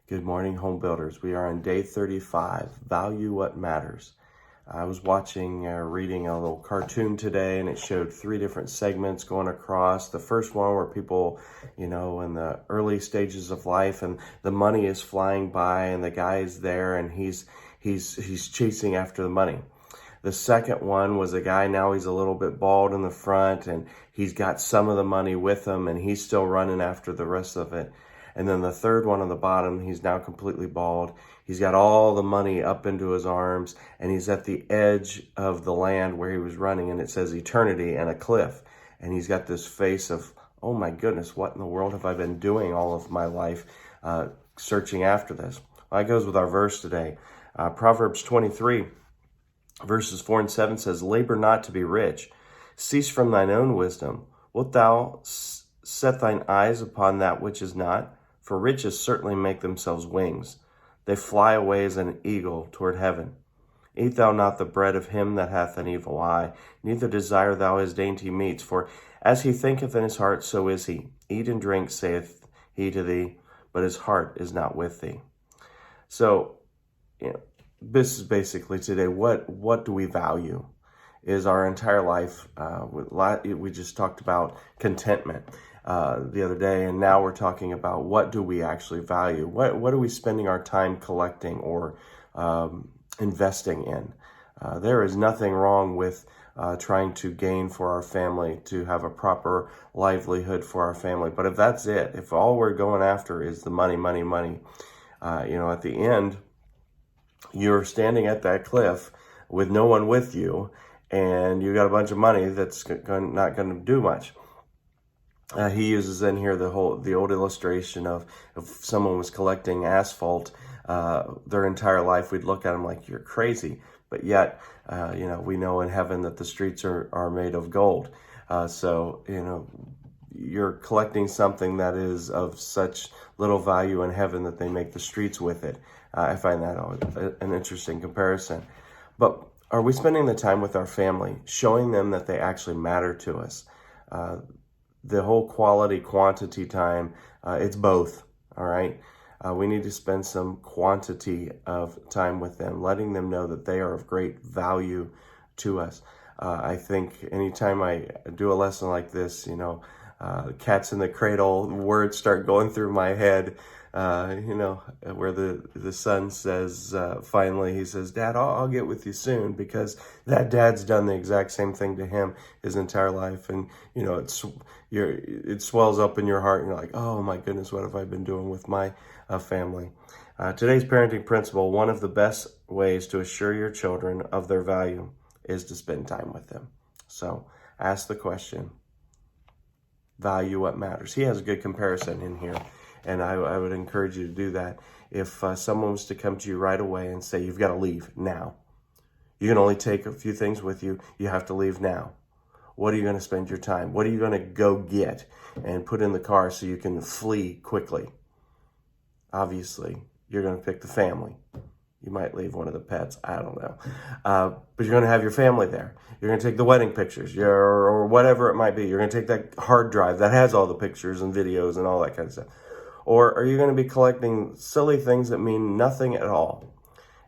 Good morning, home builders. We are on day 35, Value What Matters. I was reading a little cartoon today, and it showed three different segments going across. The first one where people, in the early stages of life, and the money is flying by, and the guy is there, and he's chasing after the money. The second one was a guy, now he's a little bit bald in the front, and he's got some of the money with him, and he's still running after the rest of it. And then the third one on the bottom, he's now completely bald. He's got all the money up into his arms, and he's at the edge of the land where he was running, and it says eternity and a cliff. And he's got this face of, oh my goodness, what in the world have I been doing all of my life searching after this? Well, that goes with our verse today. Proverbs 23, verses 4 and 7 says, labor not to be rich. Cease from thine own wisdom. Wilt thou set thine eyes upon that which is not? For riches certainly make themselves wings. They fly away as an eagle toward heaven. Eat thou not the bread of him that hath an evil eye, neither desire thou his dainty meats. For as he thinketh in his heart, so is he. Eat and drink, saith he to thee, but his heart is not with thee. So, this is basically today, what do we value? Is our entire life, we just talked about contentment the other day, and now we're talking about what do we actually value? What are we spending our time collecting or investing in? There is nothing wrong with trying to gain for our family, to have a proper livelihood for our family. But if that's it, if all we're going after is the money, at the end, you're standing at that cliff with no one with you, and you got a bunch of money that's not going to do much. He uses in here the old illustration of if someone was collecting asphalt their entire life, we'd look at them like, you're crazy. But yet, we know in heaven that the streets are made of gold. So you're collecting something that is of such little value in heaven that they make the streets with it. I find that an interesting comparison. But are we spending the time with our family, showing them that they actually matter to us? The whole quality-quantity time, it's both, all right? We need to spend some quantity of time with them, letting them know that they are of great value to us. I think anytime I do a lesson like this, cats in the cradle, words start going through my head, where the son says, finally, he says, Dad, I'll get with you soon, because that dad's done the exact same thing to him his entire life. And, it swells up in your heart, and you're like, oh my goodness, what have I been doing with my family? Today's parenting principle, one of the best ways to assure your children of their value is to spend time with them. So ask the question, value what matters. He has a good comparison in here, and I would encourage you to do that. If someone was to come to you right away and say, you've got to leave now. You can only take a few things with you. You have to leave now. What are you going to spend your time? What are you going to go get and put in the car so you can flee quickly? Obviously, you're going to pick the family. You might leave one of the pets. I don't know. But you're going to have your family there. You're going to take the wedding pictures or whatever it might be. You're going to take that hard drive that has all the pictures and videos and all that kind of stuff. Or are you going to be collecting silly things that mean nothing at all?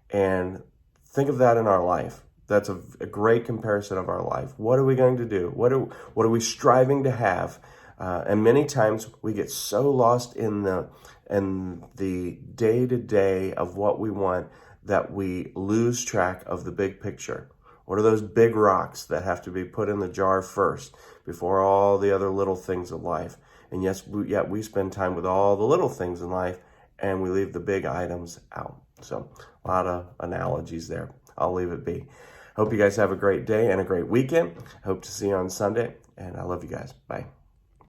And think of that in our life. That's a great comparison of our life. What are we going to do? What are we striving to have? And many times we get so lost in the day-to-day of what we want that we lose track of the big picture. What are those big rocks that have to be put in the jar first before all the other little things of life? And yet we spend time with all the little things in life, and we leave the big items out. So a lot of analogies there. I'll leave it be. Hope you guys have a great day and a great weekend. Hope to see you on Sunday, and I love you guys. Bye.